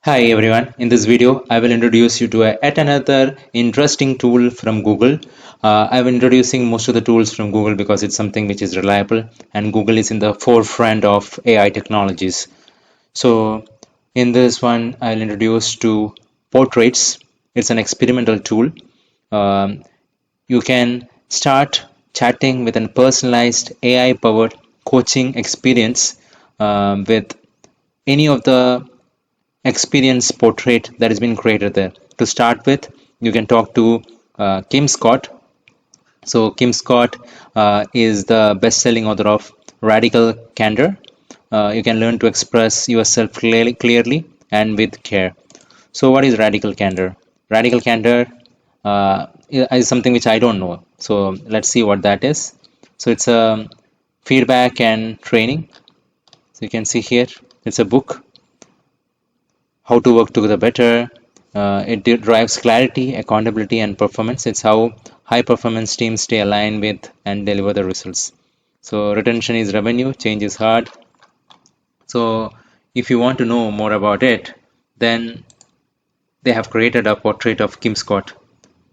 Hi everyone, in this video I will introduce you to yet another interesting tool from Google. I'm introducing most of the tools from Google because it's something which is reliable and Google is in the forefront of AI technologies. So in this one I'll introduce to Portraits. It's an experimental tool. Um, you can start chatting with a personalized AI powered coaching experience with any of the experience portrait that has been created there. To start with, you can talk to Kim Scott. So Kim Scott is the best-selling author of Radical Candor. You can learn to express yourself clearly and with care. So what is radical candor? Radical candor is something which I don't know. So let's see what that is. So it's a feedback and training. So you can see here, it's a book how to work together better. It drives clarity, accountability, and performance. It's how high performance teams stay aligned with and deliver the results. So, retention is revenue, change is hard. So, if you want to know more about it, then they have created a portrait of Kim Scott.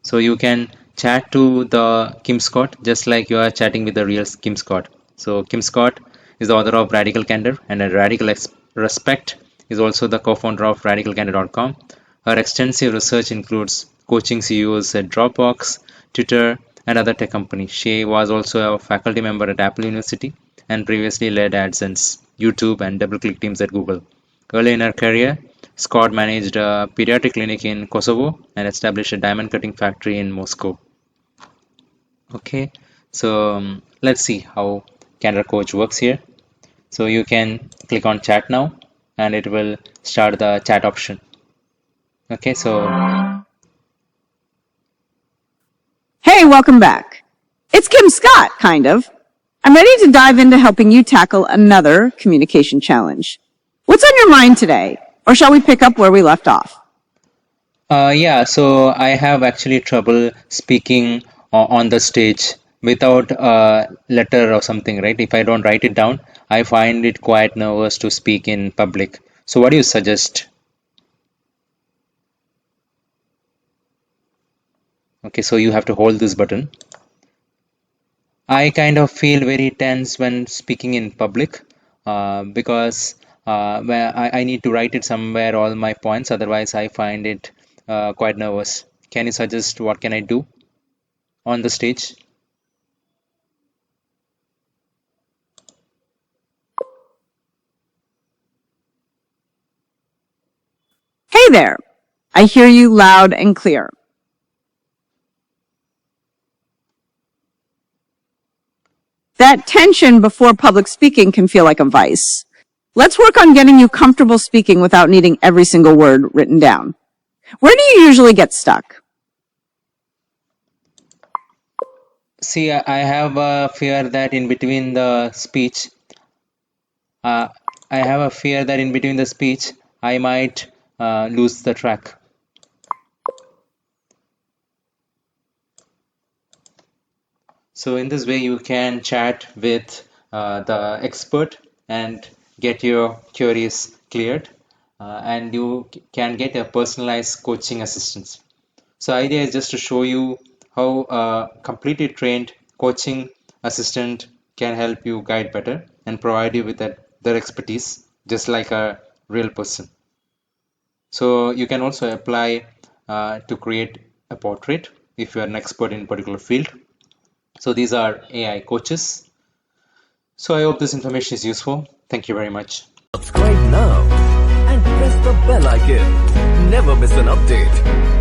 So, you can chat to the Kim Scott just like you are chatting with the real Kim Scott. So, Kim Scott is the author of Radical Candor and a Radical Respect is also the co-founder of RadicalCandor.com. Her extensive research includes coaching CEOs at Dropbox, Twitter, and other tech companies. She was also a faculty member at Apple University and previously led AdSense, YouTube, and DoubleClick teams at Google. Early in her career, Scott managed a pediatric clinic in Kosovo and established a diamond cutting factory in Moscow. Okay, so let's see how Candor Coach works here. So you can click on chat now and it will start the chat option. Okay, so Hey, welcome back. It's Kim Scott, kind of. I'm ready to dive into helping you tackle another communication challenge. What's on your mind today? Or shall we pick up where we left off? yeah, so I have actually trouble speaking on the stage without a letter or something, right? If I don't write it down, I find it quite nervous to speak in public. So what do you suggest? Okay, so you have to hold this button. I kind of feel very tense when speaking in public because where I need to write it somewhere, all my points, otherwise I find it quite nervous. Can you suggest what can I do on the stage? Hey there. I hear you loud and clear. That tension before public speaking can feel like a vice. Let's work on getting you comfortable speaking without needing every single word written down. Where do you usually get stuck? See, I have a fear that in between the speech, uh, I have a fear that in between the speech, I might lose the track. So in this way, you can chat with the expert and get your queries cleared, and you can get a personalized coaching assistance. So idea is just to show you how a completely trained coaching assistant can help you guide better and provide you with their expertise, just like a real person. So you can also apply to create a portrait if you are an expert in a particular field. So these are AI coaches. So I hope this information is useful. Thank you very much. Subscribe now and press the bell icon. Never miss an update.